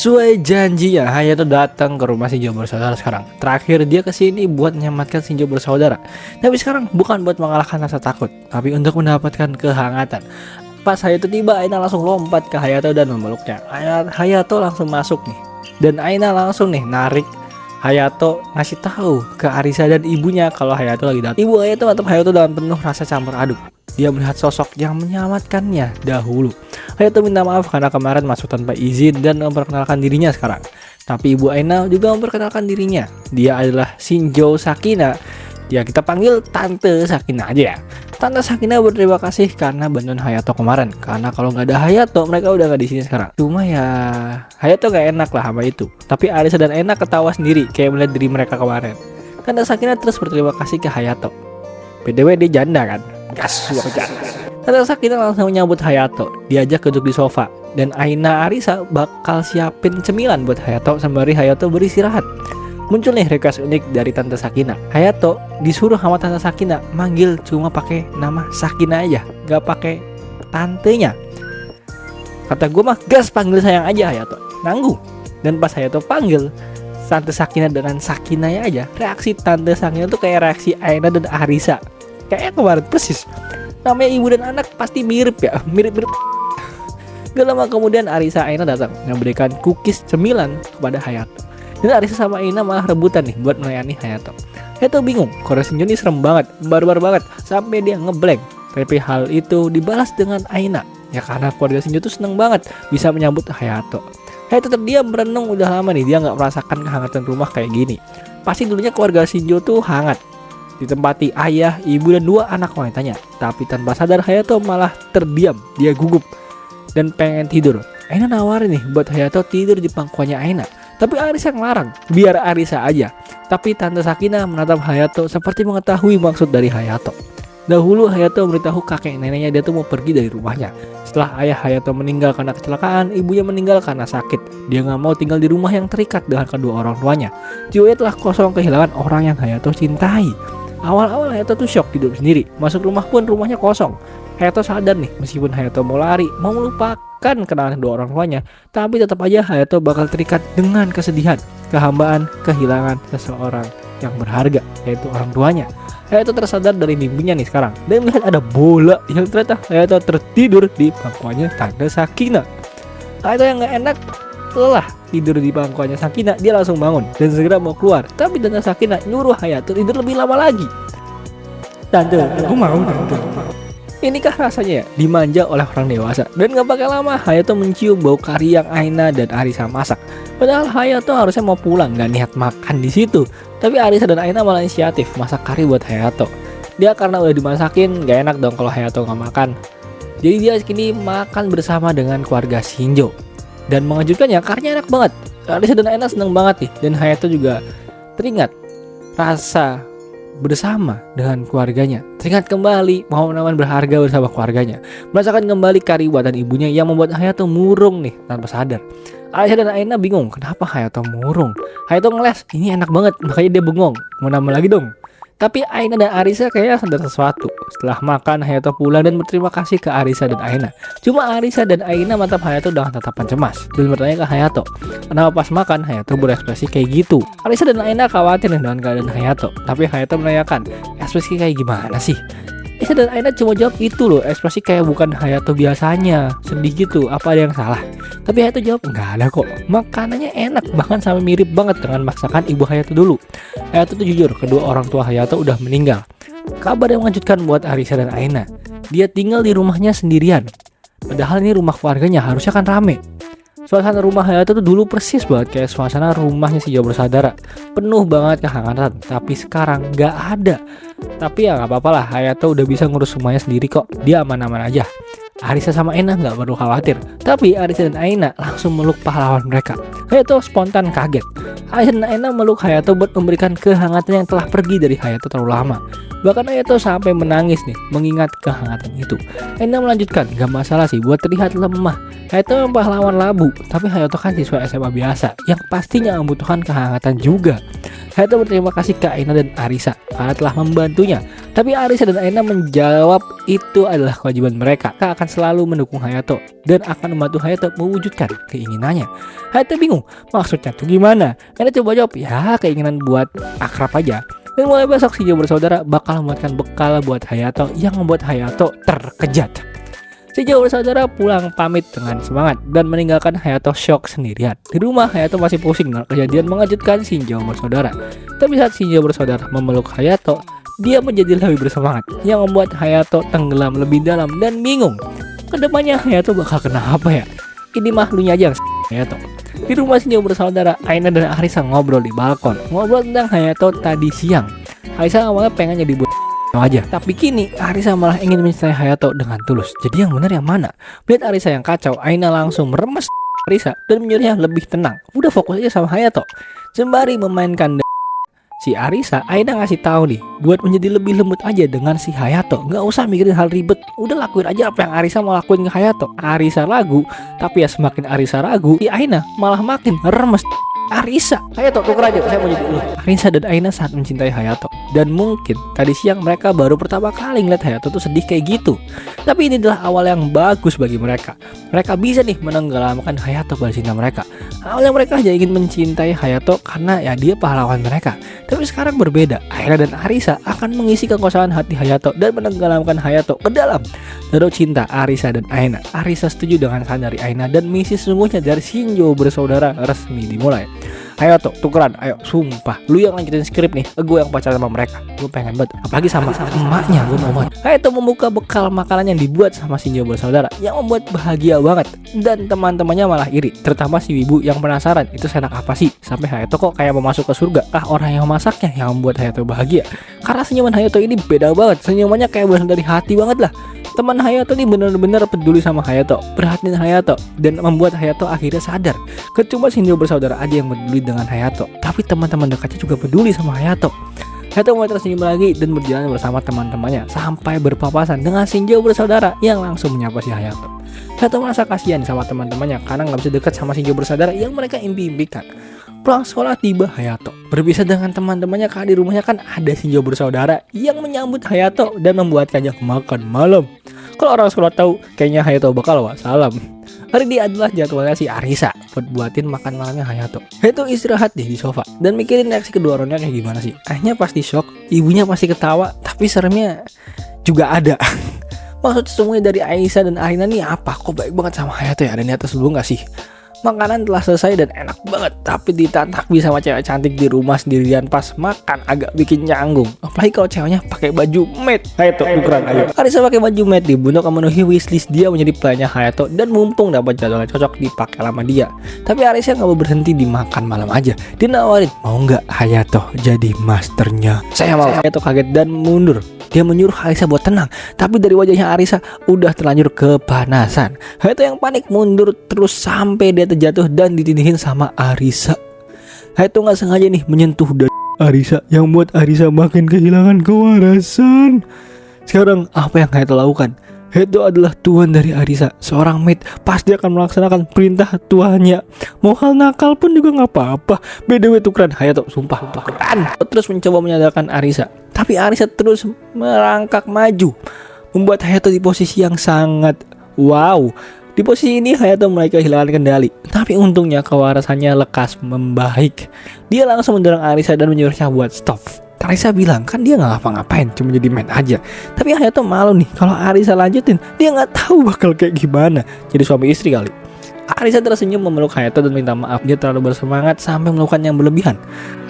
Sesuai janjinya, Hayato datang ke rumah Shinjo bersaudara sekarang. Terakhir dia kesini buat menyelamatkan Shinjo bersaudara. Tapi sekarang bukan buat mengalahkan rasa takut, tapi untuk mendapatkan kehangatan. Pas Hayato tiba, Aina langsung lompat ke Hayato dan memeluknya. Hayato langsung masuk nih. Dan Aina langsung nih narik Hayato, ngasih tahu ke Arisa dan ibunya kalau Hayato lagi datang. Ibu Hayato atau Hayato dalam penuh rasa campur aduk. Dia melihat sosok yang menyelamatkannya dahulu. Hayato minta maaf karena kemarin masuk tanpa izin dan memperkenalkan dirinya sekarang. Tapi ibu Aina juga memperkenalkan dirinya. Dia adalah Shinjo Sakina. Ya kita panggil Tante Sakina aja ya. Tante Sakina berterima kasih karena bantuan Hayato kemarin. Karena kalau nggak ada Hayato, mereka udah nggak di sini sekarang. Cuma ya Hayato nggak enak lah sama itu. Tapi Arisa dan Aina ketawa sendiri kayak melihat diri mereka kemarin. Tante Sakina terus berterima kasih ke Hayato. BTW dia janda kan? Gas, Tante Sakina langsung menyambut Hayato. Diajak duduk di sofa. Dan Aina Arisa bakal siapin cemilan buat Hayato sembari Hayato beristirahat. Muncul nih request unik dari Tante Sakina. Hayato disuruh sama Tante Sakina manggil cuma pakai nama Sakina aja, gak pakai tantenya. Kata gue mah gas panggil sayang aja Hayato, nanggung. Dan pas Hayato panggil Tante Sakina dengan Sakinanya aja, reaksi Tante Sakina tuh kayak reaksi Aina dan Arisa. Kayak kemarin persis. Namanya ibu dan anak pasti mirip ya, mirip-mirip. Gak lama kemudian Arisa Aina datang memberikan cookies cemilan kepada Hayato. Dan Arisa sama Aina malah rebutan nih buat melayani Hayato. Hayato bingung, kalau Shinjo ini serem banget, barbar banget, sampai dia ngeblank. Tapi hal itu dibalas dengan Aina. Ya karena keluarga Shinjo tuh seneng banget bisa menyambut Hayato. Hayato terdiam merenung udah lama nih dia nggak merasakan kehangatan rumah kayak gini. Pasti dulunya keluarga Shinjo tuh hangat, ditempati ayah, ibu dan 2 anak wanitanya. Tapi tanpa sadar Hayato malah terdiam, dia gugup dan pengen tidur. Aina nawarin nih buat Hayato tidur di pangkuannya Aina. Tapi Arisa ngelarang, biar Arisa aja. Tapi Tante Sakina menatap Hayato seperti mengetahui maksud dari Hayato. Dahulu Hayato memberitahu kakek neneknya dia tuh mau pergi dari rumahnya. Setelah ayah Hayato meninggal karena kecelakaan, ibunya meninggal karena sakit. Dia gak mau tinggal di rumah yang terikat dengan kedua orang tuanya. Jiwanya telah kosong kehilangan orang yang Hayato cintai. Awal-awal Hayato tuh shock hidup sendiri. Masuk rumah pun rumahnya kosong. Hayato sadar nih, meskipun Hayato mau lari, mau melupakan kenangan kedua orang tuanya, tapi tetap aja Hayato bakal terikat dengan kesedihan, kehambaan, kehilangan seseorang yang berharga, yaitu orang tuanya. Hayato tersadar dari mimpinya nih sekarang dan melihat ada bola yang ternyata Hayato tertidur di pangkuannya Tante Sakina. Hayato yang gak enak setelah tidur di pangkuannya Sakina, dia langsung bangun dan segera mau keluar. Tapi Tante Sakina nyuruh Hayato tidur lebih lama lagi. Tante, aku mau tante. Inikah rasanya ya dimanja oleh orang dewasa. Dan gak bakal lama Hayato mencium bau kari yang Aina dan Arisa masak. Padahal Hayato harusnya mau pulang, gak niat makan di situ. Tapi Arisa dan Aina malah inisiatif masak kari buat Hayato. Dia karena udah dimasakin, gak enak dong kalau Hayato gak makan. Jadi dia kini makan bersama dengan keluarga Shinjo. Dan mengejutkannya karinya enak banget. Arisa dan Aina seneng banget nih. Dan Hayato juga teringat rasa bersama dengan keluarganya, teringat kembali momen-momen berharga bersama keluarganya, merasakan kembali kari buatan ibunya yang membuat Hayato murung nih tanpa sadar. Arisa dan Aina bingung kenapa Hayato murung. Hayato ngeles, ini enak banget, makanya dia bengong, mau nambah lagi dong. Tapi Aina dan Arisa kayaknya sadar sesuatu. Setelah makan, Hayato pulang dan berterima kasih ke Arisa dan Aina. Cuma Arisa dan Aina menatap Hayato dengan tatapan cemas dan bertanya ke Hayato, kenapa pas makan Hayato berekspresi kayak gitu. Arisa dan Aina khawatir dengan keadaan Hayato. Tapi Hayato menanyakan, ekspresi kayak gimana sih? Arisa dan Aina cuma jawab itu loh, ekspresi kayak bukan Hayato biasanya, sedih gitu, apa ada yang salah? Tapi Hayato jawab, enggak ada kok, makanannya enak, bahkan sampai mirip banget dengan masakan ibu Hayato dulu. Hayato tuh jujur, kedua orang tua Hayato udah meninggal. Kabar yang mengejutkan buat Arisa dan Aina. Dia tinggal di rumahnya sendirian. Padahal ini rumah keluarganya, harusnya kan rame. Suasana rumah Hayato tuh dulu persis banget kayak suasana rumahnya Shinjo bersaudara. Penuh banget kehangatan, tapi sekarang gak ada. Tapi ya gak apa-apa lah, Hayato udah bisa ngurus semuanya sendiri kok. Dia aman-aman aja. Arisa sama Aina gak perlu khawatir. Tapi Arisa dan Aina langsung meluk pahlawan mereka. Hayato spontan kaget. Arisa dan Aina meluk Hayato buat memberikan kehangatan yang telah pergi dari Hayato terlalu lama. Bahkan Hayato sampai menangis nih mengingat kehangatan itu. Aina melanjutkan, gak masalah sih buat terlihat lemah. Hayato memang pahlawan labu, tapi Hayato kan siswa SMA biasa yang pastinya membutuhkan kehangatan juga. Hayato berterima kasih ke Aina dan Arisa karena telah membantunya Tapi Arisa dan Aina menjawab itu adalah kewajiban mereka. Mereka akan selalu mendukung Hayato dan akan membantu Hayato mewujudkan keinginannya. Hayato bingung, maksudnya tuh gimana? Aina coba jawab, ya keinginan buat akrab aja. Dan mulai besok Shinjo bersaudara bakal membuatkan bekal buat Hayato yang membuat Hayato terkejut. Shinjo bersaudara pulang pamit dengan semangat dan meninggalkan Hayato shock sendirian. Di rumah Hayato masih pusing dengan kejadian mengejutkan Shinjo bersaudara. Tapi saat Shinjo bersaudara memeluk Hayato, dia menjadi lebih bersemangat, yang membuat Hayato tenggelam lebih dalam dan bingung. Kedepannya Hayato bakal kena apa ya? Ini mah lu aja yang Hayato. Di rumah Shinjo bersaudara, Aina dan Arisa ngobrol di balkon, ngobrol tentang Hayato tadi siang. Arisa awalnya pengen jadi aja, tapi kini Arisa malah ingin mencintai Hayato dengan tulus. Jadi yang benar yang mana? Melihat Arisa yang kacau, Aina langsung meremes Arisa dan menyuruhnya lebih tenang. Udah fokus aja sama Hayato. Sembari memainkan si Arisa, Aina ngasih tahu nih, buat menjadi lebih lembut aja dengan si Hayato. Nggak usah mikirin hal ribet, udah lakuin aja apa yang Arisa mau lakuin ke Hayato. Arisa ragu, tapi ya semakin Arisa ragu, si Aina malah makin remes Arisa. Hayato tuker aja, saya mau jadi lu. Arisa dan Aina sangat mencintai Hayato, dan mungkin tadi siang mereka baru pertama kali ngeliat Hayato tuh sedih kayak gitu. Tapi ini adalah awal yang bagus bagi mereka. Mereka bisa nih menenggelamkan Hayato pada cinta mereka. Awalnya mereka hanya ingin mencintai Hayato karena ya dia pahlawan mereka. Tapi sekarang berbeda. Aina dan Arisa akan mengisi kekosongan hati Hayato dan menenggelamkan Hayato ke dalam Danau cinta Arisa dan Aina. Arisa setuju dengan saran dari Aina dan misi sesungguhnya dari Shinjo bersaudara resmi dimulai. Hayato tukeran, ayo sumpah lu yang lanjutin skrip nih, gue yang pacaran sama mereka. Gue pengen banget, apalagi sama emaknya, gue mau banget. Hayato membuka bekal makanan yang dibuat sama Shinjo bersaudara yang membuat bahagia banget. Dan teman-temannya malah iri, terutama si Wibu yang penasaran itu enak apa sih sampai Hayato kok kayak mau masuk ke surga. Orang yang masaknya yang membuat Hayato bahagia. Karena senyuman Hayato ini beda banget, senyumannya kayak berasal dari hati banget lah. Teman Hayato ini benar-benar peduli sama Hayato, perhatiin Hayato, dan membuat Hayato akhirnya sadar. Cuma Shinjo bersaudara aja yang peduli dengan Hayato, tapi teman-teman dekatnya juga peduli sama Hayato. Hayato mulai tersenyum lagi dan berjalan bersama teman-temannya sampai berpapasan dengan Shinjo bersaudara yang langsung menyapa si Hayato. Hayato merasa kasihan sama teman-temannya karena nggak bisa dekat sama Shinjo bersaudara yang mereka impi-impikan. Pulang sekolah tiba Hayato berpisah dengan teman-temannya karena di rumahnya kan ada Shinjo bersaudara yang menyambut Hayato dan membuatkannya makan malam. Kalau orang sekolah tahu, kayaknya Hayato bakal wassalam. Hari ini adalah jadwalnya si Arisa buatin makan malamnya Hayato. Hayato istirahat deh di sofa dan mikirin reaksi kedua orangnya kayak gimana sih. Ayahnya pasti shock, ibunya pasti ketawa, tapi seremnya juga ada. Maksud semuanya dari Aisyah dan Arina nih apa? Kok baik banget sama Hayato ya? Ada niat dulu gak sih? Makanan telah selesai dan enak banget, tapi ditataki sama cewek cantik di rumah sendirian pas makan agak bikin canggung. Apalagi kalau ceweknya pakai baju maid. Hayato tukeran ayo. Arisa pakai baju maid di Bunok memenuhi wishlist dia menjadi pelayannya Hayato dan mumpung dapat jadwalnya cocok dipakai lama dia. Tapi Arisa nggak mau berhenti di makan malam aja. Dia nawarin, mau nggak Hayato jadi masternya? Saya mau. Hayato kaget dan mundur. Dia menyuruh Arisa buat tenang, tapi dari wajahnya Arisa udah terlanjur kepanasan. Hayato yang panik mundur terus sampai dia terjatuh dan ditindihin sama Arisa. Hayato nggak sengaja nih menyentuh Arisa yang membuat Arisa makin kehilangan kewarasan. Sekarang apa yang Hayato lakukan? Hayato adalah tuan dari Arisa, seorang maid pasti akan melaksanakan perintah tuannya. Mau hal nakal pun juga nggak apa-apa. BDW tukeran Hayato, sumpah tukeran. Terus mencoba menyadarkan Arisa, tapi Arisa terus merangkak maju, membuat Hayato di posisi yang sangat wow. Di posisi ini Hayato mulai kehilangan kendali, tapi untungnya kewarasannya lekas membaik. Dia langsung mendorong Arisa dan menyuruhnya buat stop. Arisa bilang kan dia nggak ngapa-ngapain, cuma jadi main aja. Tapi Hayato malu nih kalau Arisa lanjutin, dia nggak tahu bakal kayak gimana. Jadi suami istri kali. Arisa tersenyum memeluk Hayato dan minta maaf. Dia terlalu bersemangat sampai melakukan yang berlebihan.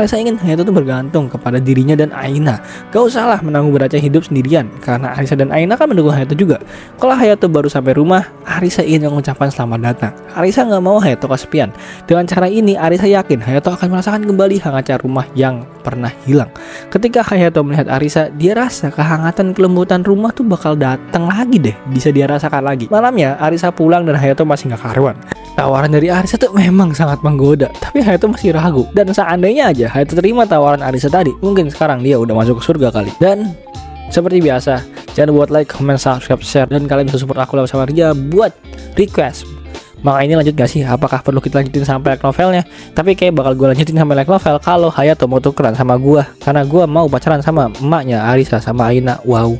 Arisa ingin Hayato tuh bergantung kepada dirinya dan Aina. Gak usahlah menanggung beratnya hidup sendirian, karena Arisa dan Aina kan mendukung Hayato juga. Kalau Hayato baru sampai rumah, Arisa ingin mengucapkan selamat datang. Arisa gak mau Hayato kesepian. Dengan cara ini, Arisa yakin Hayato akan merasakan kembali hangatnya rumah yang pernah hilang. Ketika Hayato melihat Arisa, dia rasa kehangatan kelembutan rumah tuh bakal datang lagi deh. Bisa dia rasakan lagi. Malamnya, Arisa pulang dan Hayato masih gak karuan. Tawaran dari Arisa tuh memang sangat menggoda, tapi Hayato masih ragu. Dan seandainya aja Hayato terima tawaran Arisa tadi, mungkin sekarang dia udah masuk ke surga kali. Dan seperti biasa, jangan buat like, comment, subscribe, share, dan kalian bisa support aku lewat sama dia buat request Maka ini lanjut gak sih? Apakah perlu kita lanjutin sampai light novelnya? Tapi kayak bakal gue lanjutin sampai light novel kalau Hayato mau tukeran sama gue, karena gue mau pacaran sama emaknya Arisa sama Aina. Wow.